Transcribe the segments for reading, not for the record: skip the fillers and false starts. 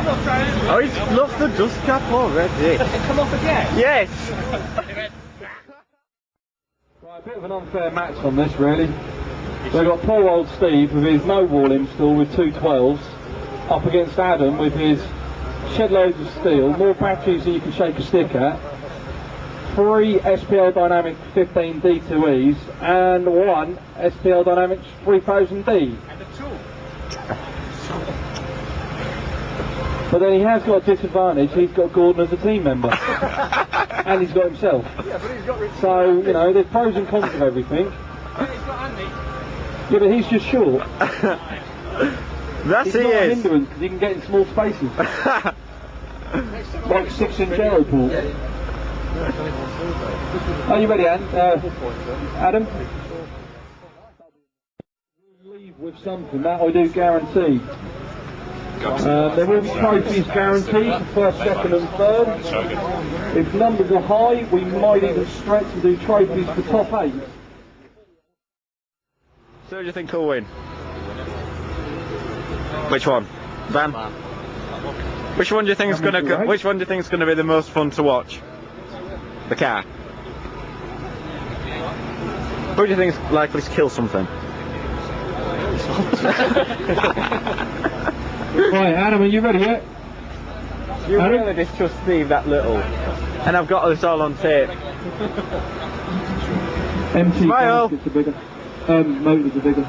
Oh, he's lost the dust cap already. Has it come off again? Yes. Right, a bit of an unfair match on this, really. We've got poor old Steve with his no wall install with 2 12s up against Adam with his shed loads of steel, more batteries than you can shake a stick at, 3 SPL Dynamic 15 D2Es and 1 SPL Dynamics 3000D. And a tool. But then he has got a disadvantage, he's got Gordon as a team member. And he's got himself. Yeah, but he's got Rich. So, you know, there's pros and cons of everything. Yeah, he's got Andy. Yeah, but he's just short. That's It's he not a is. hindrance because he can get in small spaces. Like 6-inch aeroport. Are you ready, Adam? Leave with something, that I do guarantee. There will be trophies guaranteed for first, second and third. If numbers are high, we might even stretch and do trophies for top 8. So who do you think will win? Which one? Van? Which one do you think is gonna go, which one do you think is gonna be the most fun to watch? The car. Who do you think is likely to kill something? Right, Adam, are you ready yet? You Adam? really distrust Steve that little. And I've got this all on tape. MT Smile. gaskets are bigger. Motors are bigger.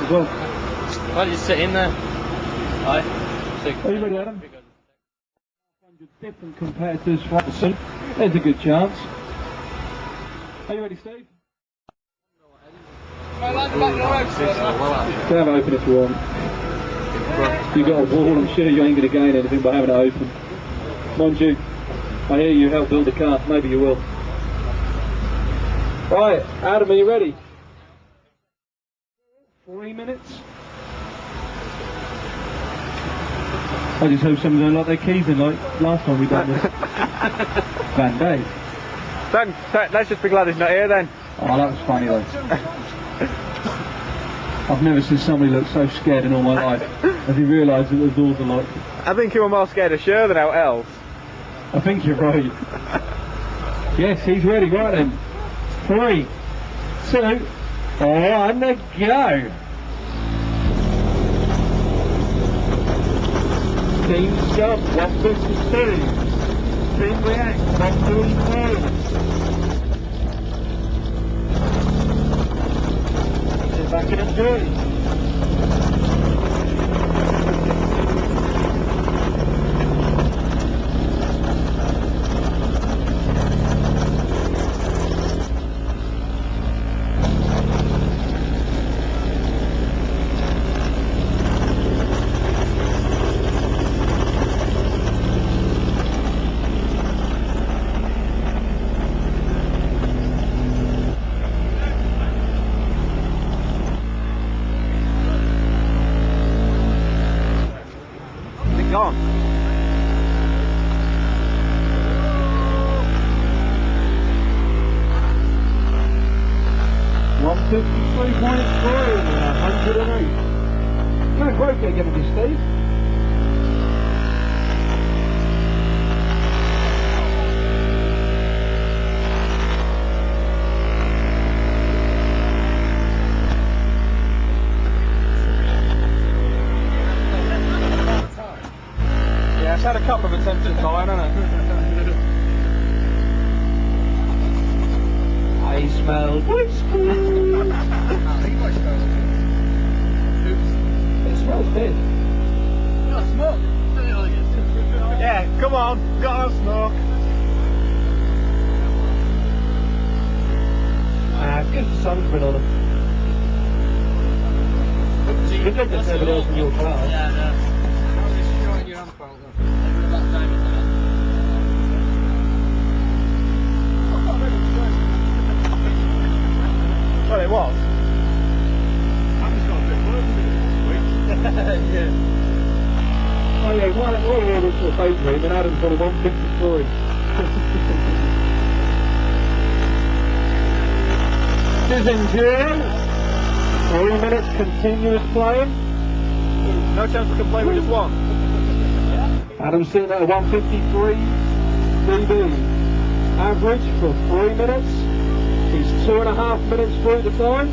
As well. Why don't you sit in there? Aye. Are you ready, Adam? 100 different competitors for Watson. There's a good chance. Are you ready, Steve? Have it open if you want. You've got a wall, I'm sure you ain't going to gain anything by having it open. Mind you, I hear you helped build a car, maybe you will. Right, Adam, are you ready? 3 minutes. I just hope someone don't lock their keys in like last time we done this. Van Dave. Then, let's just be glad he's not here then. Oh, that was funny though. I've never seen somebody look so scared in all my life as he realised that the doors are locked. I think you were more scared of Sher than out else. I think you're right. Yes, he's ready. Right then. 3, 2, 1, go! Team jump, 152. Team react, 142. Sit back and enjoy. Gone. .153.3, 108. No break again with you, Steve. Yeah, it's had a couple of attempts at time, hasn't it? I smell whiskey. It smells big. Smoke. Yeah, come on, got our smoke. It's good the sun's been on them. Good job that's never opened your car. Yeah, yeah. Well, it was. Yeah. Oh yeah, one orders for a paper and Adam's got a 153. This is in June. 3 minutes continuous playing. No chance we can play with just one. Adam's sitting at a 153 dB average for 3 minutes. He's 2.5 minutes through the time.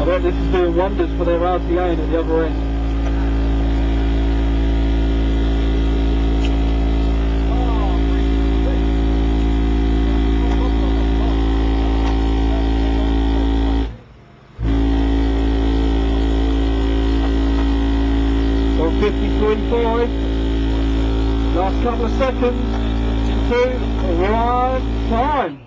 I bet this is doing wonders for their RTA at the other end. So 53.5. Last couple of seconds. 2, 1, time.